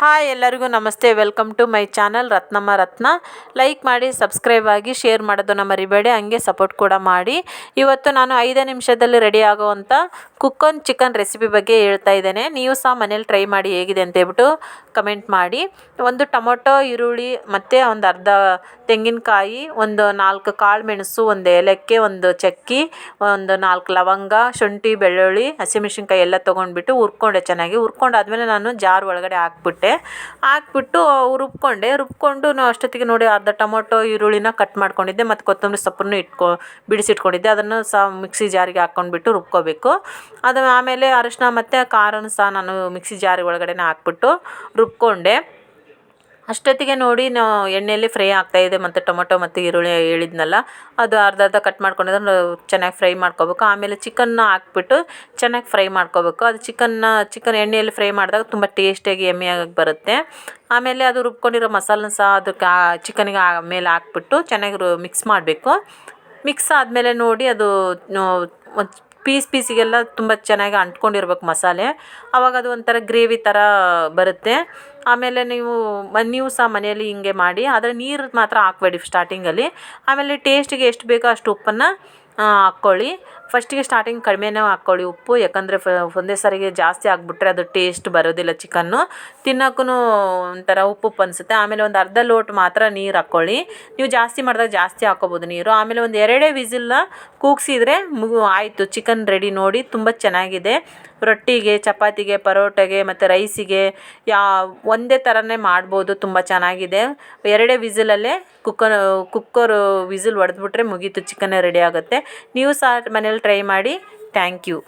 Hi ಎಲ್ಲರಿಗೂ ನಮಸ್ತೆ. Welcome to my channel Ratnamma Ratna. Like ಮಾಡಿ, ಸಬ್ಸ್ಕ್ರೈಬ್ ಆಗಿ, ಶೇರ್ ಮಾಡೋದನ್ನು ಮರಿಬೇಡಿ. ಹಂಗೆ ಸಪೋರ್ಟ್ ಕೂಡ ಮಾಡಿ. ಇವತ್ತು ನಾನು 5 ನಿಮಿಷದಲ್ಲಿ ರೆಡಿ ಆಗುವಂಥ ಕುಕ್ಕನ್ ಚಿಕನ್ ರೆಸಿಪಿ ಬಗ್ಗೆ ಹೇಳ್ತಾ ಇದ್ದೇನೆ. ನೀವು ಸಹ ಮನೇಲಿ ಟ್ರೈ ಮಾಡಿ ಹೇಗಿದೆ ಅಂತ ಹೇಳ್ಬಿಟ್ಟು ಕಮೆಂಟ್ ಮಾಡಿ. ಒಂದು ಟೊಮೊಟೊ, ಈರುಳ್ಳಿ ಮತ್ತು ಒಂದು ಅರ್ಧ ತೆಂಗಿನಕಾಯಿ, ಒಂದು 4 ಕಾಳು ಮೆಣಸು, ಒಂದು ಏಲಕ್ಕಿ, ಒಂದು ಚಕ್ಕಿ, ಒಂದು 4 ಲವಂಗ, ಶುಂಠಿ, ಬೆಳ್ಳುಳ್ಳಿ, ಹಸಿಮೆಣಸಿನ್ಕಾಯಿ ಎಲ್ಲ ತೊಗೊಂಡ್ಬಿಟ್ಟು ಹುರ್ಕೊಂಡೆ. ಚೆನ್ನಾಗಿ ಹುರ್ಕೊಂಡಾದ್ಮೇಲೆ ನಾನು ಜಾರ್ ಒಳಗಡೆ ಹಾಕ್ಬಿಟ್ಟು ರುಬ್ಕೊಂಡು ಅಷ್ಟೊತ್ತಿಗೆ ನೋಡಿ ಅರ್ಧ ಟೊಮೊಟೊ, ಈರುಳ್ಳಿನ ಕಟ್ ಮಾಡ್ಕೊಂಡಿದ್ದೆ ಮತ್ತು ಕೊತ್ತಂಬರಿ ಸೊಪ್ಪನ್ನು ಬಿಡಿಸಿಟ್ಕೊಂಡಿದ್ದೆ. ಅದನ್ನು ಸಹ ಮಿಕ್ಸಿ ಜಾರಿಗೆ ಹಾಕ್ಕೊಂಡ್ಬಿಟ್ಟು ರುಬ್ಕೋಬೇಕು. ಅದು ಆಮೇಲೆ ಅರಿಶಿನ ಮತ್ತು ಖಾರನೂ ಸಹ ನಾನು ಮಿಕ್ಸಿ ಜಾರಿ ಒಳಗಡೆ ಹಾಕ್ಬಿಟ್ಟು ರುಬ್ಕೊಂಡೆ. ಅಷ್ಟೊತ್ತಿಗೆ ನೋಡಿ ಎಣ್ಣೆಯಲ್ಲಿ ಫ್ರೈ ಆಗ್ತಾಯಿದೆ ಮತ್ತು ಟೊಮೊಟೊ ಮತ್ತು ಈರುಳ್ಳಿ ಹೇಳಿದ್ನಲ್ಲ, ಅದು ಅರ್ಧ ಕಟ್ ಮಾಡ್ಕೊಂಡಿದ್ದನ್ನು ಚೆನ್ನಾಗಿ ಫ್ರೈ ಮಾಡ್ಕೋಬೇಕು. ಆಮೇಲೆ ಚಿಕನ್ನ ಹಾಕ್ಬಿಟ್ಟು ಚೆನ್ನಾಗಿ ಫ್ರೈ ಮಾಡ್ಕೋಬೇಕು. ಅದು ಚಿಕನ್ ಎಣ್ಣೆಯಲ್ಲಿ ಫ್ರೈ ಮಾಡಿದಾಗ ತುಂಬ ಟೇಸ್ಟಿಯಾಗಿ ಯಮ್ಮಿಯಾಗಿ ಬರುತ್ತೆ. ಆಮೇಲೆ ಅದು ರುಬ್ಕೊಂಡಿರೋ ಮಸಾಲನ್ನ ಸಹ ಅದಕ್ಕೆ ಚಿಕನಿಗೆ ಮೇಲೆ ಹಾಕ್ಬಿಟ್ಟು ಚೆನ್ನಾಗಿ ಮಿಕ್ಸ್ ಮಾಡಬೇಕು. ಮಿಕ್ಸ್ ಆದಮೇಲೆ ನೋಡಿ ಅದು ಪೀಸಿಗೆಲ್ಲ ತುಂಬ ಚೆನ್ನಾಗಿ ಅಂಟ್ಕೊಂಡಿರ್ಬೇಕು ಮಸಾಲೆ. ಆವಾಗ ಅದು ಒಂಥರ ಗ್ರೇವಿ ಥರ ಬರುತ್ತೆ. ಆಮೇಲೆ ನೀವು ಸಹ ಮನೆಯಲ್ಲಿ ಹಿಂಗೆ ಮಾಡಿ. ಆದರೆ ನೀರು ಮಾತ್ರ ಹಾಕಬೇಡಿ ಸ್ಟಾರ್ಟಿಂಗಲ್ಲಿ. ಆಮೇಲೆ ಟೇಸ್ಟಿಗೆ ಎಷ್ಟು ಬೇಕೋ ಅಷ್ಟು ಉಪ್ಪನ್ನು ಹಾಕ್ಕೊಳ್ಳಿ. ಫಸ್ಟಿಗೆ ಸ್ಟಾರ್ಟಿಂಗ್ ಕಡಿಮೆನೇ ಹಾಕ್ಕೊಳ್ಳಿ ಉಪ್ಪು. ಯಾಕಂದರೆ ಒಂದೇ ಸಾರಿಗೆ ಜಾಸ್ತಿ ಆಗಿಬಿಟ್ರೆ ಅದು ಟೇಸ್ಟ್ ಬರೋದಿಲ್ಲ. ಚಿಕನ್ನು ತಿನ್ನೋಕ್ಕೂ ಒಂಥರ ಉಪ್ಪು ಅನಿಸುತ್ತೆ. ಆಮೇಲೆ ಒಂದು ಅರ್ಧ ಲೋಟ ಮಾತ್ರ ನೀರು ಹಾಕ್ಕೊಳ್ಳಿ. ನೀವು ಜಾಸ್ತಿ ಮಾಡಿದಾಗ ಜಾಸ್ತಿ ಹಾಕ್ಕೋಬೋದು ನೀರು. ಆಮೇಲೆ ಒಂದು 2 ವಿಸಿಲ್ನ ಕೂಗಿಸಿದ್ರೆ ಆಯಿತು, ಚಿಕನ್ ರೆಡಿ. ನೋಡಿ ತುಂಬ ಚೆನ್ನಾಗಿದೆ. ರೊಟ್ಟಿಗೆ, ಚಪಾತಿಗೆ, ಪರೋಟಗೆ ಮತ್ತು ರೈಸಿಗೆ ಒಂದೇ ಥರನೇ ಮಾಡ್ಬೋದು. ತುಂಬ ಚೆನ್ನಾಗಿದೆ. 2 ವಿಸಿಲಲ್ಲೇ ಕುಕ್ಕರ್ ವಿಸಿಲ್ ಹೊಡೆದ್ಬಿಟ್ರೆ ಮುಗೀತು, ಚಿಕನ್ ರೆಡಿ ಆಗುತ್ತೆ. ನೀವು ಸಹ ಮನೇಲಿ ಟ್ರೈ ಮಾಡಿ. Thank you.